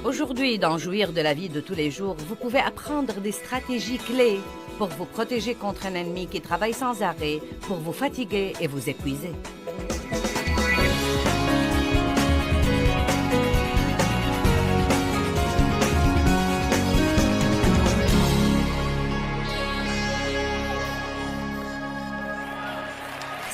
Aujourd'hui, dans Jouir de la vie de tous les jours, vous pouvez apprendre des stratégies clés pour vous protéger contre un ennemi qui travaille sans arrêt pour vous fatiguer et vous épuiser.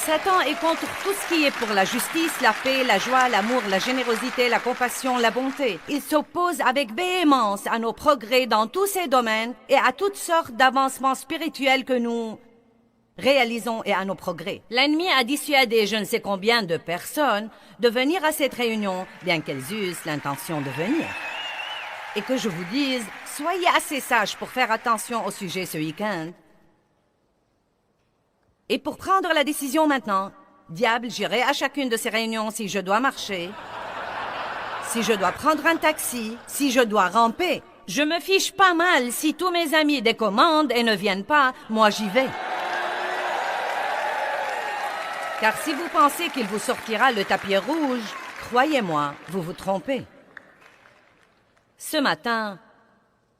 Satan est contre tout ce qui est pour la justice, la paix, la joie, l'amour, la générosité, la compassion, la bonté. Il s'oppose avec véhémence à nos progrès dans tous ces domaines et à toutes sortes d'avancements spirituels que nous réalisons et à nos progrès. L'ennemi a dissuadé je ne sais combien de personnes de venir à cette réunion, bien qu'elles eussent l'intention de venir. Et que je vous dise, soyez assez sages pour faire attention au sujet ce week-end. Et pour prendre la décision maintenant, diable, j'irai à chacune de ces réunions si je dois marcher, si je dois prendre un taxi, si je dois ramper. Je me fiche pas mal si tous mes amis décommandent et ne viennent pas, moi j'y vais. Car si vous pensez qu'il vous sortira le tapis rouge, croyez-moi, vous vous trompez. Ce matin,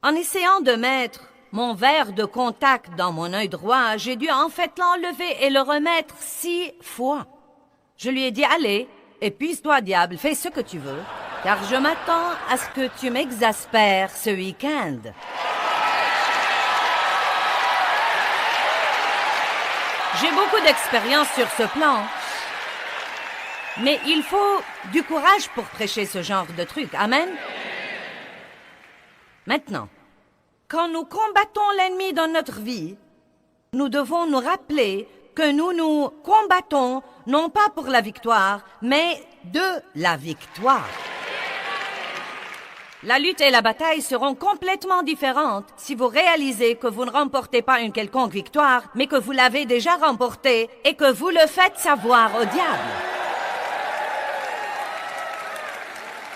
en essayant de mettre mon verre de contact dans mon œil droit, j'ai dû en fait l'enlever et le remettre 6 fois. Je lui ai dit, allez, épuise-toi, diable, fais ce que tu veux, car je m'attends à ce que tu m'exaspères ce week-end. J'ai beaucoup d'expérience sur ce plan, mais il faut du courage pour prêcher ce genre de truc. Amen? Maintenant, quand nous combattons l'ennemi dans notre vie, nous devons nous rappeler que nous combattons non pas pour la victoire, mais de la victoire. La lutte et la bataille seront complètement différentes si vous réalisez que vous ne remportez pas une quelconque victoire, mais que vous l'avez déjà remportée et que vous le faites savoir au diable.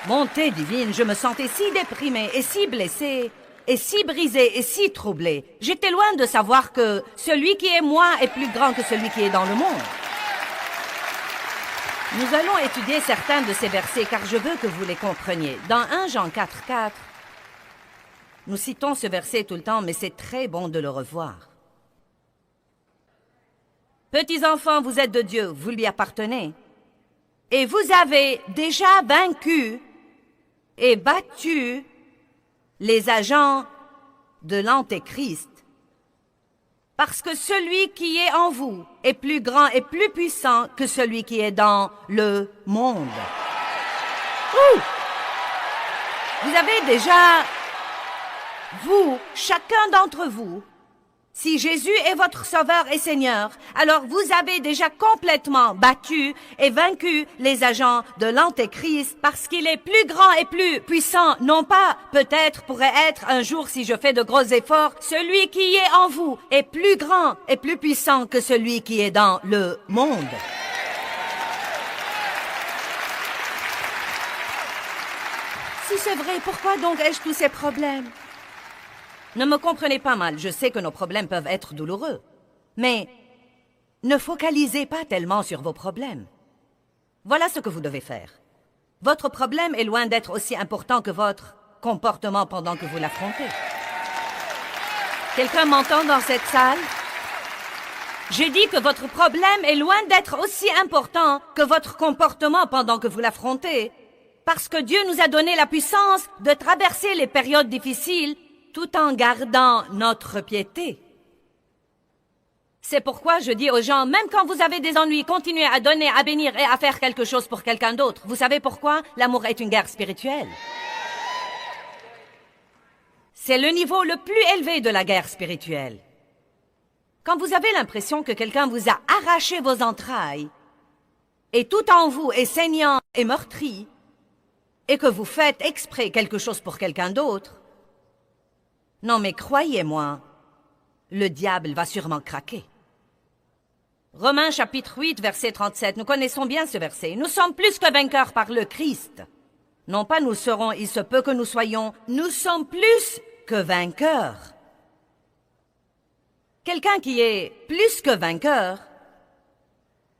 Bonté divine, je me sentais si déprimée et si blessée, et si brisé et si troublé. J'étais loin de savoir que celui qui est moi est plus grand que celui qui est dans le monde. Nous allons étudier certains de ces versets car je veux que vous les compreniez. Dans 1 Jean 4,4, nous citons ce verset tout le temps, mais c'est très bon de le revoir. Petits enfants, vous êtes de Dieu, vous lui appartenez. Et vous avez déjà vaincu et battu les agents de l'Antéchrist, parce que celui qui est en vous est plus grand et plus puissant que celui qui est dans le monde. Ouh! Vous avez déjà, vous, chacun d'entre vous, si Jésus est votre Sauveur et Seigneur, alors vous avez déjà complètement battu et vaincu les agents de l'Antéchrist parce qu'il est plus grand et plus puissant, non pas peut-être pourrait être un jour si je fais de gros efforts, celui qui est en vous est plus grand et plus puissant que celui qui est dans le monde. Si c'est vrai, pourquoi donc ai-je tous ces problèmes? Ne me comprenez pas mal, je sais que nos problèmes peuvent être douloureux. Mais ne focalisez pas tellement sur vos problèmes. Voilà ce que vous devez faire. Votre problème est loin d'être aussi important que votre comportement pendant que vous l'affrontez. Quelqu'un m'entend dans cette salle? J'ai dit que votre problème est loin d'être aussi important que votre comportement pendant que vous l'affrontez. Parce que Dieu nous a donné la puissance de traverser les périodes difficiles tout en gardant notre piété. C'est pourquoi je dis aux gens, même quand vous avez des ennuis, continuez à donner, à bénir et à faire quelque chose pour quelqu'un d'autre. Vous savez pourquoi? L'amour est une guerre spirituelle. C'est le niveau le plus élevé de la guerre spirituelle. Quand vous avez l'impression que quelqu'un vous a arraché vos entrailles, et tout en vous est saignant et meurtri, et que vous faites exprès quelque chose pour quelqu'un d'autre, non, mais croyez-moi, le diable va sûrement craquer. Romains chapitre 8, verset 37, nous connaissons bien ce verset. Nous sommes plus que vainqueurs par le Christ. Non pas nous serons, il se peut que nous soyons, nous sommes plus que vainqueurs. Quelqu'un qui est plus que vainqueur,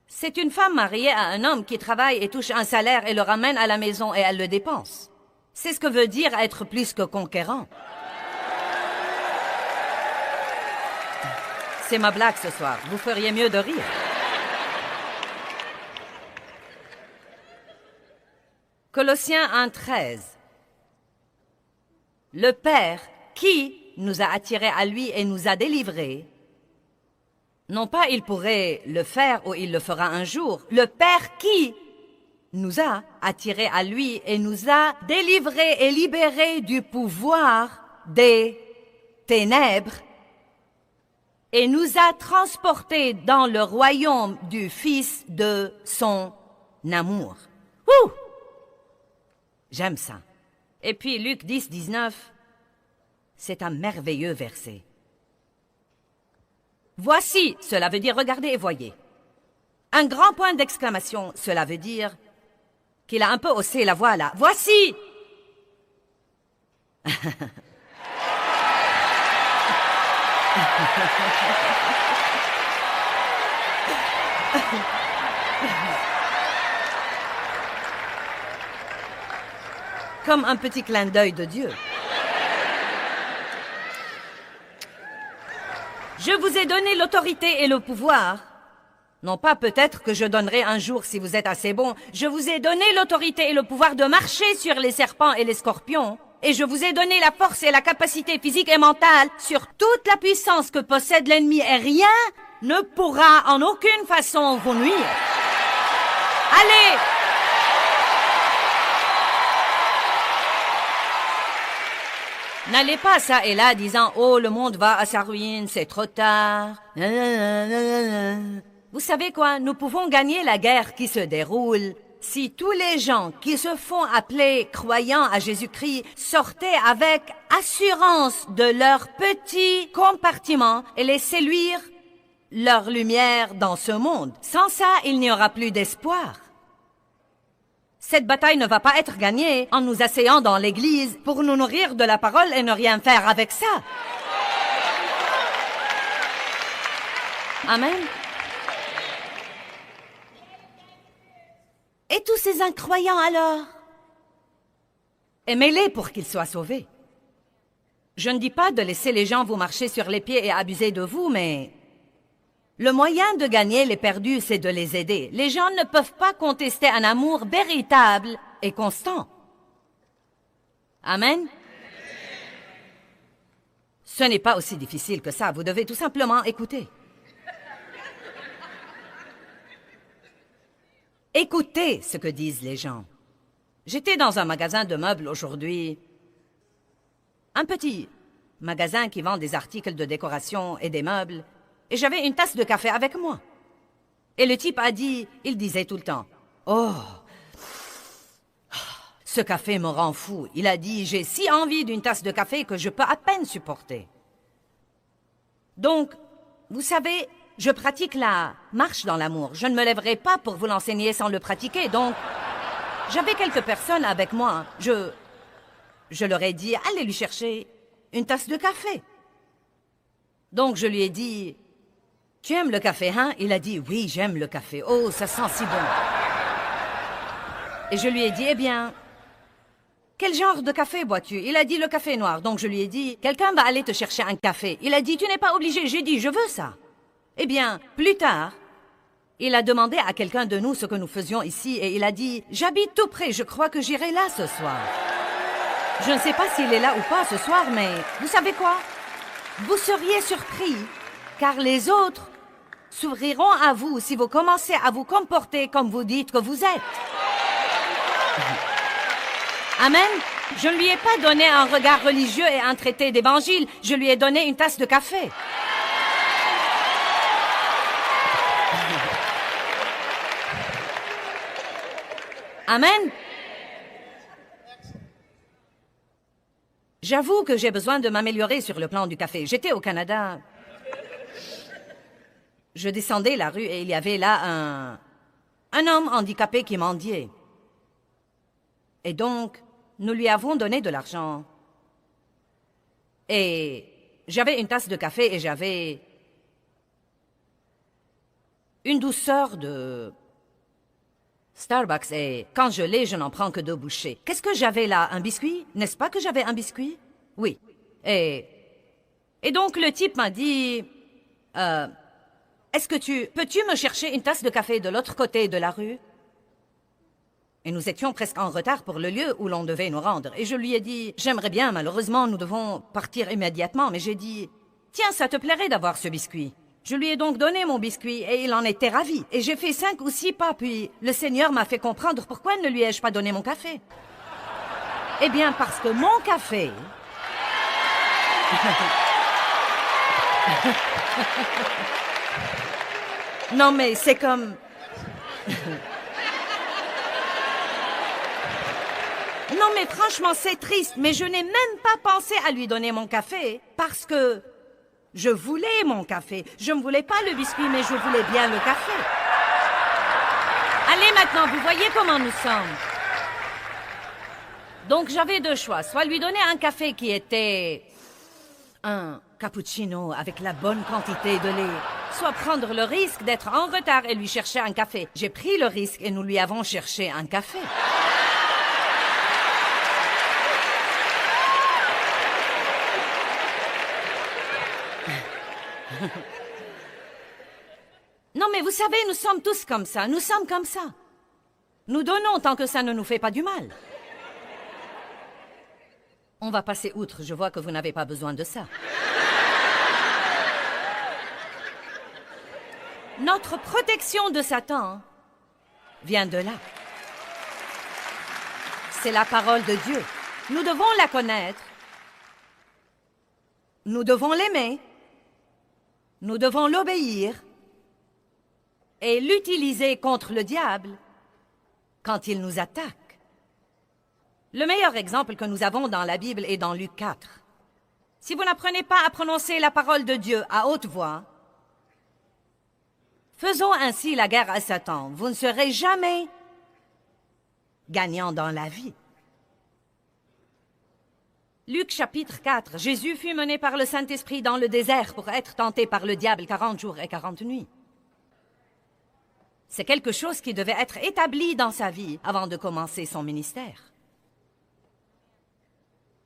c'est une femme mariée à un homme qui travaille et touche un salaire et le ramène à la maison et elle le dépense. C'est ce que veut dire être plus que conquérant. C'est ma blague ce soir. Vous feriez mieux de rire. Colossiens 1:13. Le Père qui nous a attirés à lui et nous a délivrés. Non pas il pourrait le faire ou il le fera un jour. Le Père qui nous a attirés à lui et nous a délivrés et libérés du pouvoir des ténèbres et nous a transportés dans le royaume du Fils de son amour. Ouh! J'aime ça. Et puis Luc 10:19, c'est un merveilleux verset. Voici, cela veut dire regardez et voyez. Un grand point d'exclamation, cela veut dire qu'il a un peu haussé la voix là. Voici! Comme un petit clin d'œil de Dieu. Je vous ai donné l'autorité et le pouvoir. Non pas peut-être que je donnerai un jour si vous êtes assez bon. Je vous ai donné l'autorité et le pouvoir de marcher sur les serpents et les scorpions. Et je vous ai donné la force et la capacité physique et mentale sur toute la puissance que possède l'ennemi. Et rien ne pourra en aucune façon vous nuire. Allez! N'allez pas ça et là disant « Oh, le monde va à sa ruine, c'est trop tard. » Vous savez quoi? Nous pouvons gagner la guerre qui se déroule si tous les gens qui se font appeler croyants à Jésus-Christ sortaient avec assurance de leur petit compartiment et laissaient luire leur lumière dans ce monde. Sans ça, il n'y aura plus d'espoir. Cette bataille ne va pas être gagnée en nous asseyant dans l'église pour nous nourrir de la parole et ne rien faire avec ça. Amen. Et tous ces incroyants alors? Aimez-les pour qu'ils soient sauvés. Je ne dis pas de laisser les gens vous marcher sur les pieds et abuser de vous, mais le moyen de gagner les perdus, c'est de les aider. Les gens ne peuvent pas contester un amour véritable et constant. Amen. Ce n'est pas aussi difficile que ça. Vous devez tout simplement écouter. Écoutez ce que disent les gens. J'étais dans un magasin de meubles aujourd'hui. Un petit magasin qui vend des articles de décoration et des meubles. Et j'avais une tasse de café avec moi. Et le type a dit, il disait tout le temps, « Oh, ce café me rend fou. » Il a dit, « J'ai si envie d'une tasse de café que je peux à peine supporter. » Donc, vous savez, je pratique la marche dans l'amour. Je ne me lèverai pas pour vous l'enseigner sans le pratiquer. Donc, j'avais quelques personnes avec moi. Je leur ai dit, allez lui chercher une tasse de café. Donc, je lui ai dit, tu aimes le café, hein? Il a dit, oui, j'aime le café. Oh, ça sent si bon. Et je lui ai dit, eh bien, quel genre de café bois-tu? Il a dit, le café noir. Donc, je lui ai dit, quelqu'un va aller te chercher un café. Il a dit, tu n'es pas obligé. J'ai dit, je veux ça. Eh bien, plus tard, il a demandé à quelqu'un de nous ce que nous faisions ici et il a dit, j'habite tout près, je crois que j'irai là ce soir. Je ne sais pas s'il est là ou pas ce soir, mais vous savez quoi? Vous seriez surpris, car les autres s'ouvriront à vous si vous commencez à vous comporter comme vous dites que vous êtes. Amen. Je ne lui ai pas donné un regard religieux et un traité d'évangile, je lui ai donné une tasse de café. Amen. J'avoue que j'ai besoin de m'améliorer sur le plan du café. J'étais au Canada. Je descendais la rue et il y avait là un homme handicapé qui mendiait. Et donc, nous lui avons donné de l'argent. Et j'avais une tasse de café et j'avais une douceur de Starbucks et quand je l'ai, je n'en prends que 2 bouchées. Qu'est-ce que j'avais là? Un biscuit? N'est-ce pas que j'avais un biscuit? Oui. Et donc le type m'a dit, peux-tu me chercher une tasse de café de l'autre côté de la rue? Et nous étions presque en retard pour le lieu où l'on devait nous rendre. Et je lui ai dit, j'aimerais bien, malheureusement, nous devons partir immédiatement. Mais j'ai dit, tiens, ça te plairait d'avoir ce biscuit? Je lui ai donc donné mon biscuit et il en était ravi. Et j'ai fait 5 ou 6 pas, puis le Seigneur m'a fait comprendre pourquoi ne lui ai-je pas donné mon café. Eh bien, parce que mon café... Non, mais c'est comme... Non, mais franchement, c'est triste, mais je n'ai même pas pensé à lui donner mon café parce que... Je voulais mon café. Je ne voulais pas le biscuit, mais je voulais bien le café. Allez maintenant, vous voyez comment nous sommes. Donc j'avais 2 choix. Soit lui donner un café qui était... un cappuccino avec la bonne quantité de lait. Soit prendre le risque d'être en retard et lui chercher un café. J'ai pris le risque et nous lui avons cherché un café. Non, mais vous savez, nous sommes tous comme ça. Nous sommes comme ça. Nous donnons tant que ça ne nous fait pas du mal. On va passer outre. Je vois que vous n'avez pas besoin de ça. Notre protection de Satan vient de là. C'est la parole de Dieu. Nous devons la connaître. Nous devons l'aimer. Nous devons l'obéir et l'utiliser contre le diable quand il nous attaque. Le meilleur exemple que nous avons dans la Bible est dans Luc 4. Si vous n'apprenez pas à prononcer la parole de Dieu à haute voix, faisons ainsi la guerre à Satan. Vous ne serez jamais gagnant dans la vie. Luc chapitre 4. Jésus fut mené par le Saint-Esprit dans le désert pour être tenté par le diable 40 jours et 40 nuits. C'est quelque chose qui devait être établi dans sa vie avant de commencer son ministère.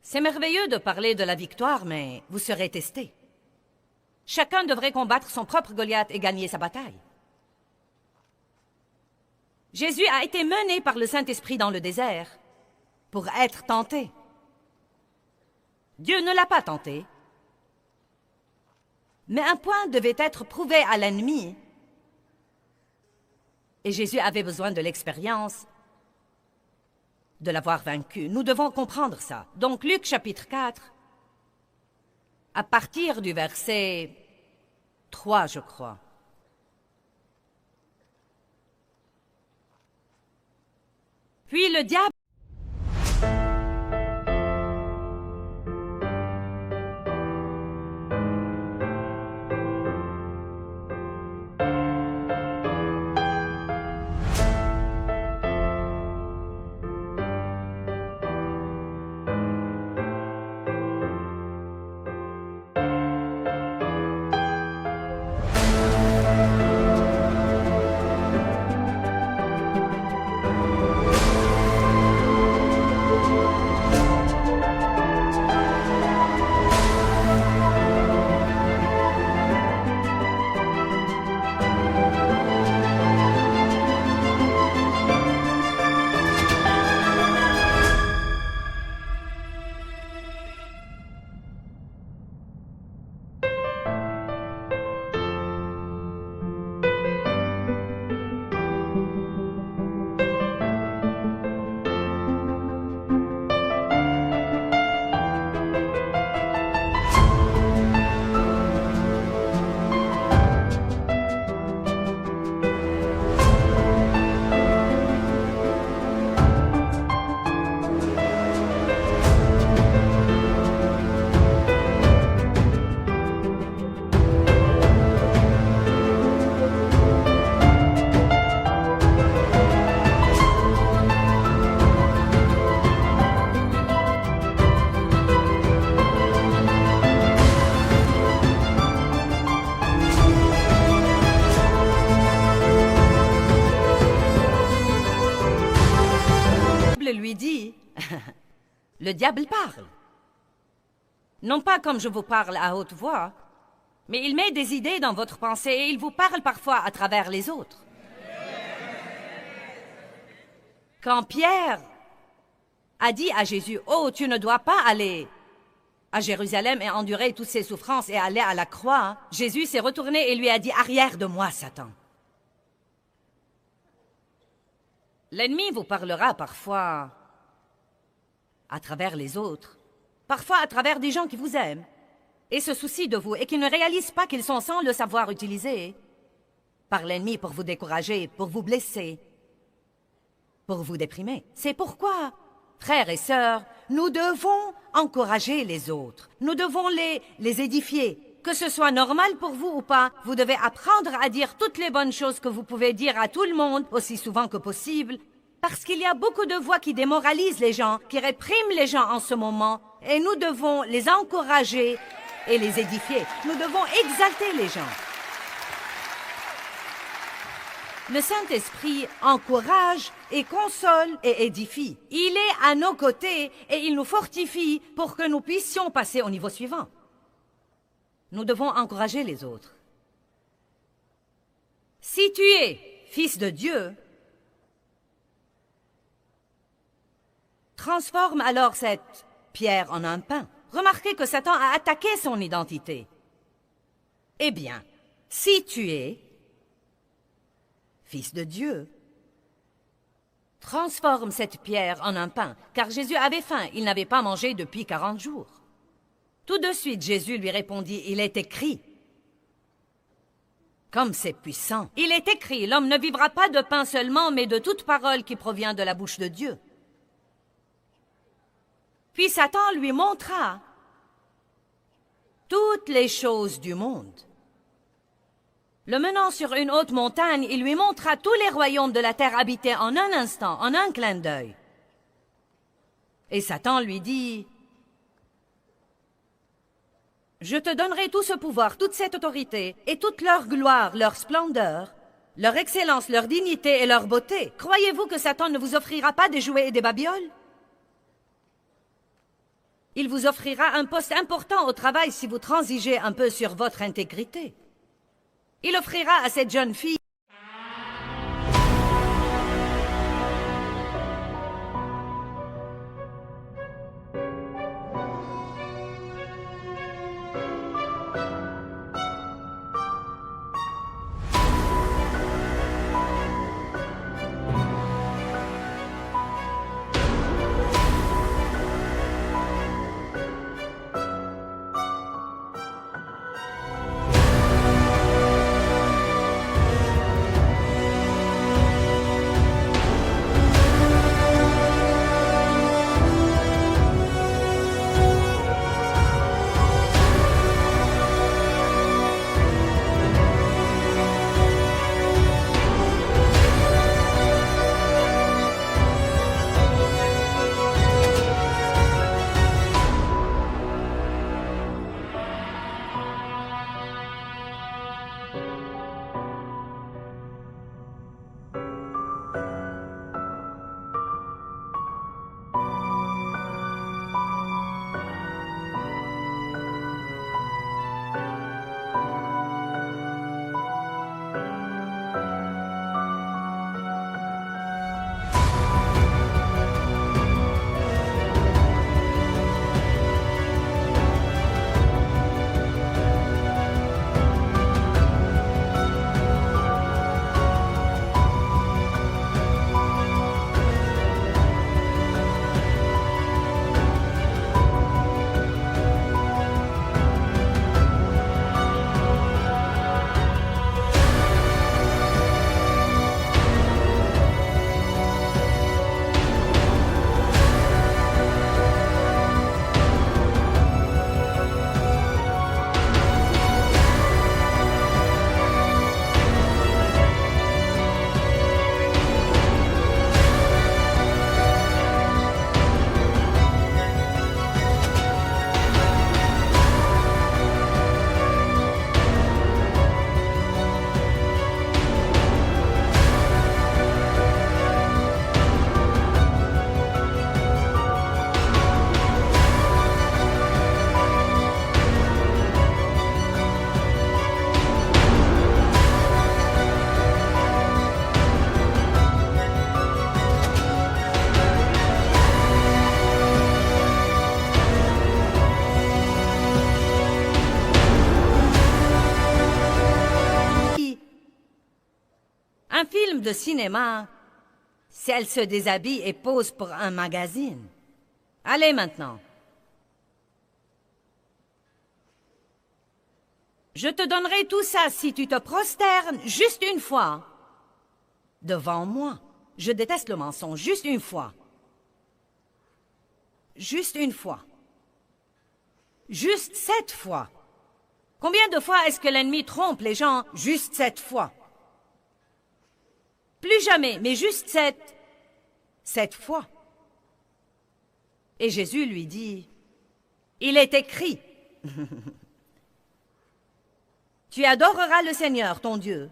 C'est merveilleux de parler de la victoire, mais vous serez testés. Chacun devrait combattre son propre Goliath et gagner sa bataille. Jésus a été mené par le Saint-Esprit dans le désert pour être tenté. Dieu ne l'a pas tenté. Mais un point devait être prouvé à l'ennemi. Et Jésus avait besoin de l'expérience de l'avoir vaincu. Nous devons comprendre ça. Donc Luc chapitre 4, à partir du verset 3, je crois. Puis le diable lui dit, le diable parle. Non pas comme je vous parle à haute voix, mais il met des idées dans votre pensée et il vous parle parfois à travers les autres. Quand Pierre a dit à Jésus, « Oh, tu ne dois pas aller à Jérusalem et endurer toutes ces souffrances et aller à la croix », Jésus s'est retourné et lui a dit, « Arrière de moi, Satan. » L'ennemi vous parlera parfois à travers les autres, parfois à travers des gens qui vous aiment et se soucient de vous et qui ne réalisent pas qu'ils sont sans le savoir utilisés par l'ennemi pour vous décourager, pour vous blesser, pour vous déprimer. C'est pourquoi, frères et sœurs, nous devons encourager les autres. Nous devons les édifier. Que ce soit normal pour vous ou pas, vous devez apprendre à dire toutes les bonnes choses que vous pouvez dire à tout le monde, aussi souvent que possible, parce qu'il y a beaucoup de voix qui démoralisent les gens, qui répriment les gens en ce moment, et nous devons les encourager et les édifier. Nous devons exalter les gens. Le Saint-Esprit encourage et console et édifie. Il est à nos côtés et il nous fortifie pour que nous puissions passer au niveau suivant. Nous devons encourager les autres. Si tu es fils de Dieu, transforme alors cette pierre en un pain. Remarquez que Satan a attaqué son identité. Eh bien, si tu es fils de Dieu, transforme cette pierre en un pain, car Jésus avait faim, il n'avait pas mangé depuis 40 jours. Tout de suite, Jésus lui répondit, « Il est écrit. » Comme c'est puissant. Il est écrit, l'homme ne vivra pas de pain seulement, mais de toute parole qui provient de la bouche de Dieu. Puis Satan lui montra toutes les choses du monde. Le menant sur une haute montagne, il lui montra tous les royaumes de la terre habités en un instant, en un clin d'œil. Et Satan lui dit, « Je te donnerai tout ce pouvoir, toute cette autorité, et toute leur gloire, leur splendeur, leur excellence, leur dignité et leur beauté. Croyez-vous que Satan ne vous offrira pas des jouets et des babioles? Il vous offrira un poste important au travail si vous transigez un peu sur votre intégrité. Il offrira à cette jeune fille de cinéma si elle se déshabille et pose pour un magazine. Allez maintenant. Je te donnerai tout ça si tu te prosternes juste une fois devant moi. Je déteste le mensonge, juste une fois. Juste une fois. Juste 7 fois. Combien de fois est-ce que l'ennemi trompe les gens? Juste 7 fois. Plus jamais, mais juste 7 fois. Et Jésus lui dit, il est écrit, tu adoreras le Seigneur, ton Dieu,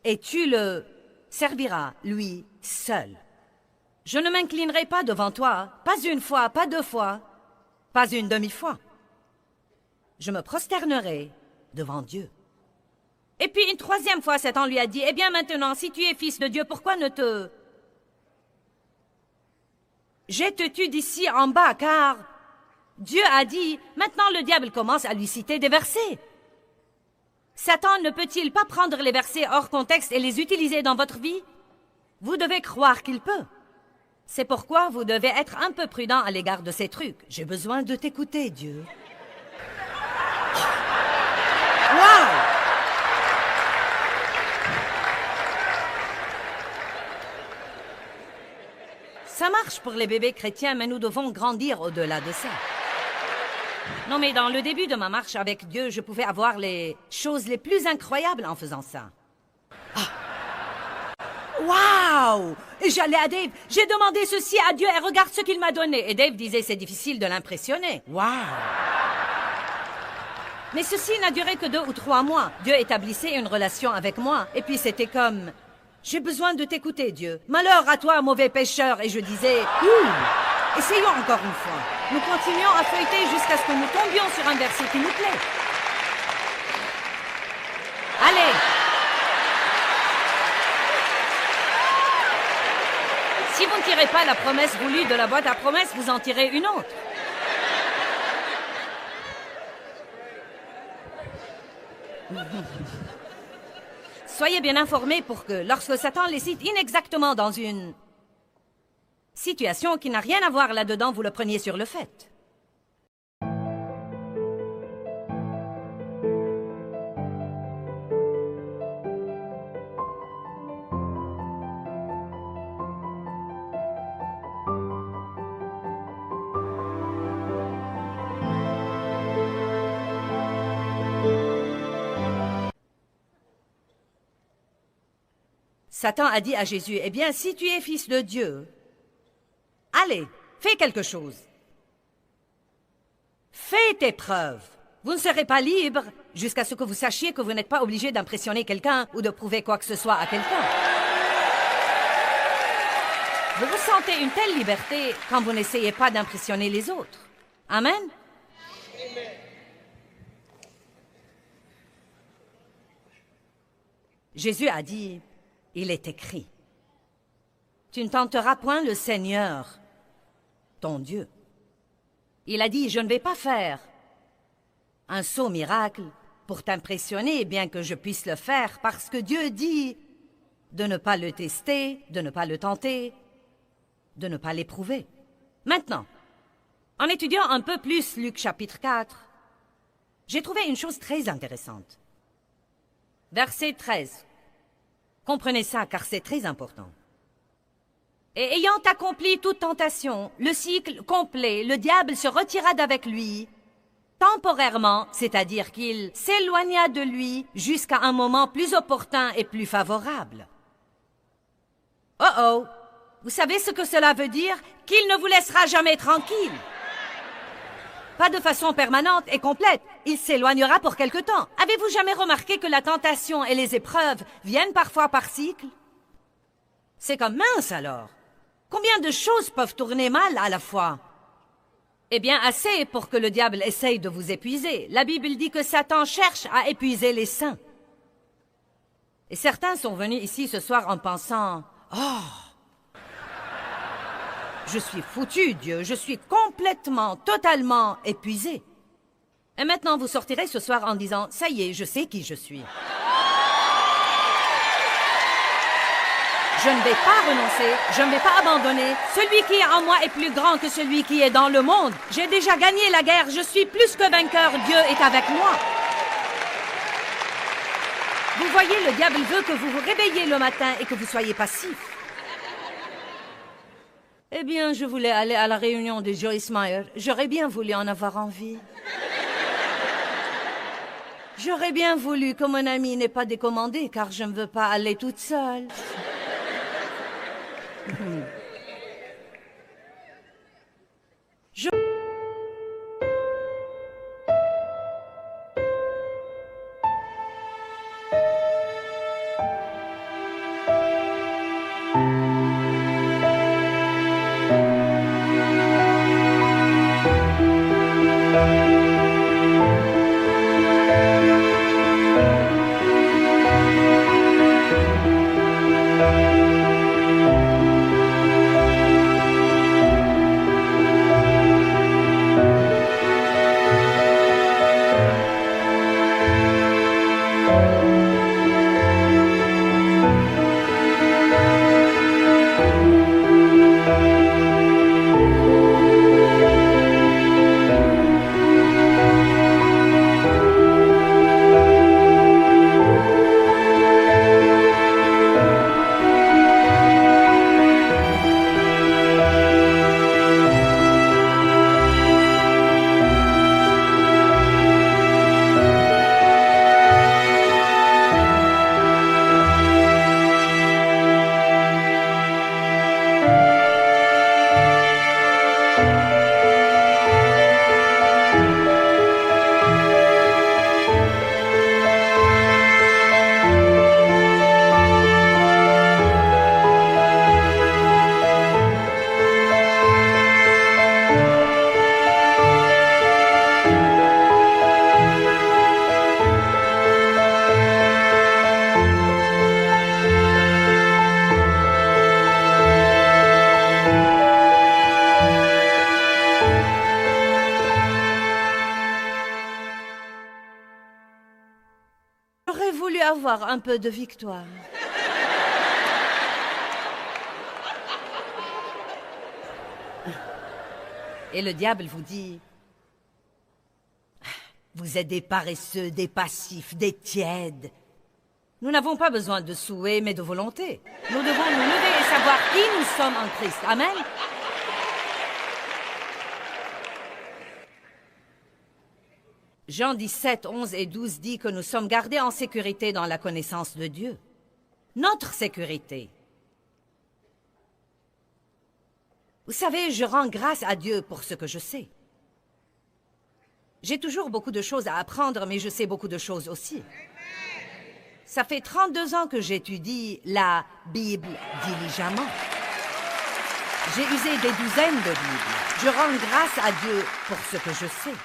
et tu le serviras, lui seul. Je ne m'inclinerai pas devant toi, pas une fois, pas 2 fois, pas une demi-fois. Je me prosternerai devant Dieu. Et puis une 3e fois, Satan lui a dit, eh bien maintenant, si tu es fils de Dieu, pourquoi ne te jettes-tu d'ici en bas, car Dieu a dit, maintenant le diable commence à lui citer des versets. Satan ne peut-il pas prendre les versets hors contexte et les utiliser dans votre vie? Vous devez croire qu'il peut. C'est pourquoi vous devez être un peu prudent à l'égard de ces trucs. J'ai besoin de t'écouter, Dieu. Wow! Ça marche pour les bébés chrétiens, mais nous devons grandir au-delà de ça. Non, mais dans le début de ma marche avec Dieu, je pouvais avoir les choses les plus incroyables en faisant ça. Wow! Et j'allais à Dave, j'ai demandé ceci à Dieu et regarde ce qu'il m'a donné. Et Dave disait, c'est difficile de l'impressionner. Wow! Mais ceci n'a duré que 2 ou 3 mois. Dieu établissait une relation avec moi. Et puis c'était comme, j'ai besoin de t'écouter, Dieu. Malheur à toi, mauvais pécheur. Et je disais, essayons encore une fois. Nous continuons à feuilleter jusqu'à ce que nous tombions sur un verset qui nous plaît. Allez! Si vous ne tirez pas la promesse voulue de la boîte à promesses, vous en tirez une autre. Soyez bien informés pour que, lorsque Satan les cite inexactement dans une situation qui n'a rien à voir là-dedans, vous le preniez sur le fait. Satan a dit à Jésus, eh bien, si tu es fils de Dieu, allez, fais quelque chose. Fais tes preuves. Vous ne serez pas libre jusqu'à ce que vous sachiez que vous n'êtes pas obligé d'impressionner quelqu'un ou de prouver quoi que ce soit à quelqu'un. Vous ressentez une telle liberté quand vous n'essayez pas d'impressionner les autres. Amen? Jésus a dit, il est écrit, tu ne tenteras point le Seigneur, ton Dieu. Il a dit, je ne vais pas faire un sot miracle pour t'impressionner, bien que je puisse le faire, parce que Dieu dit de ne pas le tester, de ne pas le tenter, de ne pas l'éprouver. Maintenant, en étudiant un peu plus Luc chapitre 4, j'ai trouvé une chose très intéressante. Verset 13. Comprenez ça, car c'est très important. Et ayant accompli toute tentation, le cycle complet, le diable se retira d'avec lui, temporairement, c'est-à-dire qu'il s'éloigna de lui jusqu'à un moment plus opportun et plus favorable. Oh oh! Vous savez ce que cela veut dire? Qu'il ne vous laissera jamais tranquille. Pas de façon permanente et complète. Il s'éloignera pour quelque temps. Avez-vous jamais remarqué que la tentation et les épreuves viennent parfois par cycle? C'est comme mince alors. Combien de choses peuvent tourner mal à la fois? Eh bien, assez pour que le diable essaye de vous épuiser. La Bible dit que Satan cherche à épuiser les saints. Et certains sont venus ici ce soir en pensant, « Oh, je suis foutu, Dieu, je suis complètement, totalement épuisé. » Et maintenant, vous sortirez ce soir en disant, « Ça y est, je sais qui je suis. » Je ne vais pas renoncer, je ne vais pas abandonner. Celui qui est en moi est plus grand que celui qui est dans le monde. J'ai déjà gagné la guerre, je suis plus que vainqueur, Dieu est avec moi. Vous voyez, le diable veut que vous vous réveilliez le matin et que vous soyez passif. Eh bien, je voulais aller à la réunion de Joyce Meyer. J'aurais bien voulu en avoir envie. J'aurais bien voulu que mon ami n'ait pas décommandé, car je ne veux pas aller toute seule. J'aurais voulu avoir un peu de victoire. Et le diable vous dit, vous êtes des paresseux, des passifs, des tièdes. Nous n'avons pas besoin de souhait, mais de volonté. Nous devons nous lever et savoir qui nous sommes en Christ. Amen. Jean 17, 11 et 12 dit que nous sommes gardés en sécurité dans la connaissance de Dieu. Notre sécurité. Vous savez, je rends grâce à Dieu pour ce que je sais. J'ai toujours beaucoup de choses à apprendre, mais je sais beaucoup de choses aussi. Ça fait 32 ans que j'étudie la Bible diligemment. J'ai usé des douzaines de Bibles. Je rends grâce à Dieu pour ce que je sais.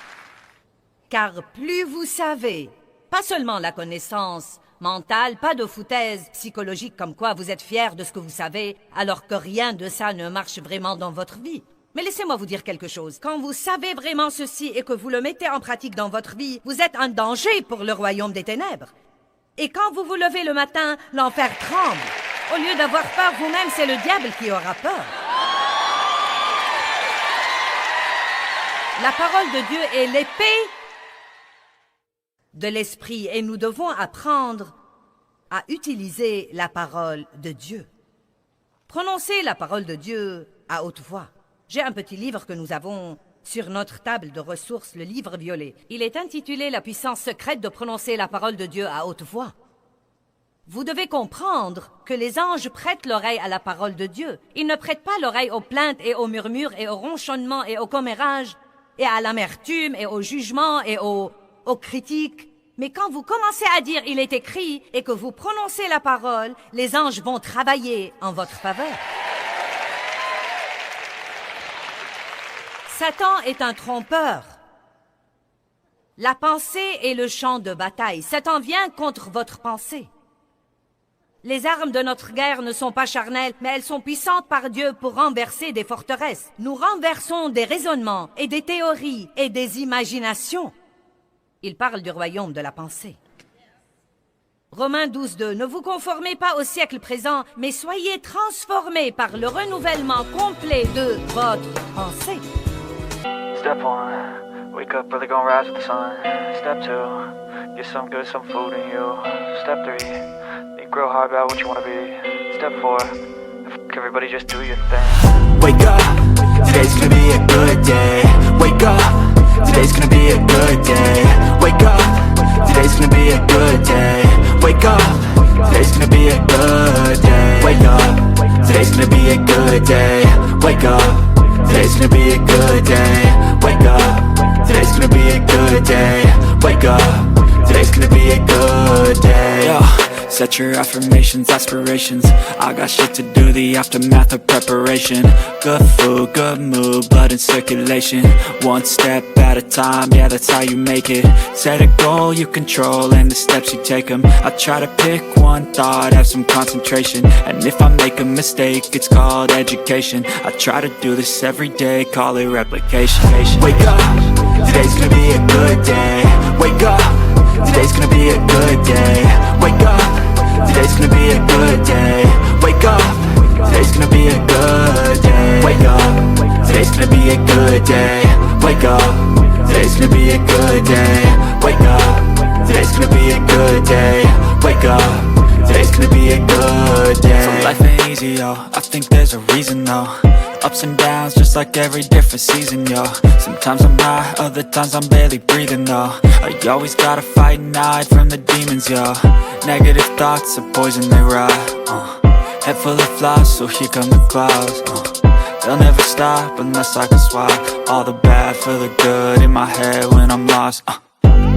Car plus vous savez, pas seulement la connaissance mentale, pas de foutaise psychologique comme quoi vous êtes fier de ce que vous savez, alors que rien de ça ne marche vraiment dans votre vie. Mais laissez-moi vous dire quelque chose. Quand vous savez vraiment ceci et que vous le mettez en pratique dans votre vie, vous êtes un danger pour le royaume des ténèbres. Et quand vous vous levez le matin, l'enfer tremble. Au lieu d'avoir peur vous-même, c'est le diable qui aura peur. La parole de Dieu est l'épée de l'esprit et nous devons apprendre à utiliser la parole de Dieu. Prononcez la parole de Dieu à haute voix. J'ai un petit livre que nous avons sur notre table de ressources, le livre violet. Il est intitulé « La puissance secrète de prononcer la parole de Dieu à haute voix ». Vous devez comprendre que les anges prêtent l'oreille à la parole de Dieu. Ils ne prêtent pas l'oreille aux plaintes et aux murmures et aux ronchonnements et aux commérages et à l'amertume et au jugement et aux critiques. Mais quand vous commencez à dire « il est écrit » et que vous prononcez la parole, les anges vont travailler en votre faveur. Satan est un trompeur. La pensée est le champ de bataille. Satan vient contre votre pensée. Les armes de notre guerre ne sont pas charnelles, mais elles sont puissantes par Dieu pour renverser des forteresses. Nous renversons des raisonnements et des théories et des imaginations. Il parle du royaume de la pensée. Romains 12:2. Ne vous conformez pas au siècle présent, mais soyez transformés par le renouvellement complet de votre pensée. Step 1, wake up early, gonna rise with the sun. Step 2, get some good, some food in you. Step 3, think real hard about what you wanna be. Step 4, everybody just do your thing. Wake up, today's gonna be a good day. Wake up, today's gonna be a good day. Wake up, today's gonna be a good day. Wake up, today's gonna be a good day. Wake up, today's gonna be a good day. Wake up, today's gonna be a good day. Wake up, today's gonna be a good day. Wake up, today's gonna be a good day. Yo, set your affirmations, aspirations. I got shit to do, the aftermath of preparation. Good food, good mood, blood in circulation. One step at a time, yeah, that's how you make it. Set a goal you control and the steps you take them. I try to pick one thought, have some concentration. And if I make a mistake, it's called education. I try to do this every day, call it replication. Wake up, today's gonna be a good day. Wake up, today's gonna be a good day. Wake up, today's gonna be a good day. Wake up, today's gonna be a good day. Wake up, today's gonna be a good day. Wake up, today's gonna be a good day. Wake up, today's gonna be a good day. Wake up, today's gonna be a good day. So life ain't easy, yo, I think there's a reason though. Ups and downs, just like every different season, yo. Sometimes I'm high, other times I'm barely breathing, though. I always gotta fight and hide from the demons, yo. Negative thoughts are poison, they rot. Head full of flies, so here come the clouds. They'll never stop unless I can swap all the bad for the good in my head when I'm lost.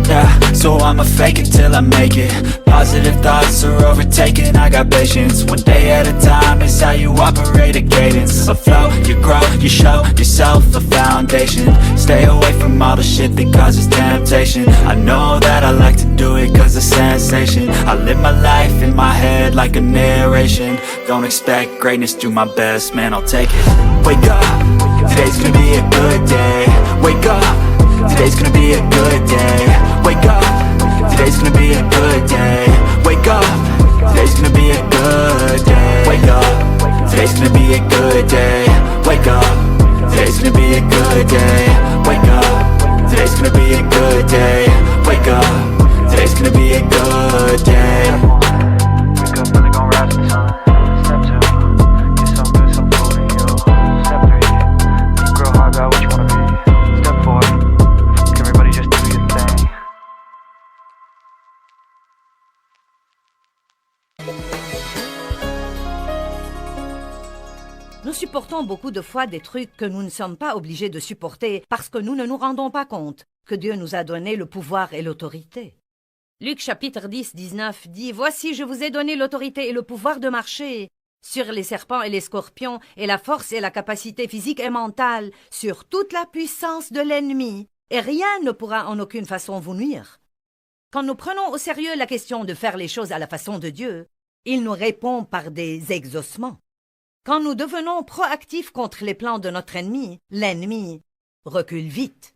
Yeah, so I'ma fake it till I make it. Positive thoughts are overtaken, I got patience. One day at a time is how you operate a cadence. A flow, you grow, you show yourself a foundation. Stay away from all the shit that causes temptation. I know that I like to do it cause it's sensation. I live my life in my head like a narration. Don't expect greatness, do my best, man, I'll take it. Wake up, today's gonna be a good day. Wake up, today's gonna be a good day. Wake up, today's gonna be a good day. Wake up, today's gonna be a good day. Wake up, today's gonna be a good day. Wake up, today's gonna be a good day. Wake up, today's gonna be a good day. Wake up, today's gonna be a good day. Wake up early, gonna rise with the sun. Step 2, get some good, some food in you. Step 3, think real hard about what you wanna be. Step 4, everybody just do your thing. Nous supportons beaucoup de fois des trucs que nous ne sommes pas obligés de supporter parce que nous ne nous rendons pas compte que Dieu nous a donné le pouvoir et l'autorité. Luc chapitre 10, 19 dit « Voici, je vous ai donné l'autorité et le pouvoir de marcher sur les serpents et les scorpions et la force et la capacité physique et mentale sur toute la puissance de l'ennemi, et rien ne pourra en aucune façon vous nuire. » Quand nous prenons au sérieux la question de faire les choses à la façon de Dieu, il nous répond par des exaucements. Quand nous devenons proactifs contre les plans de notre ennemi, l'ennemi recule vite.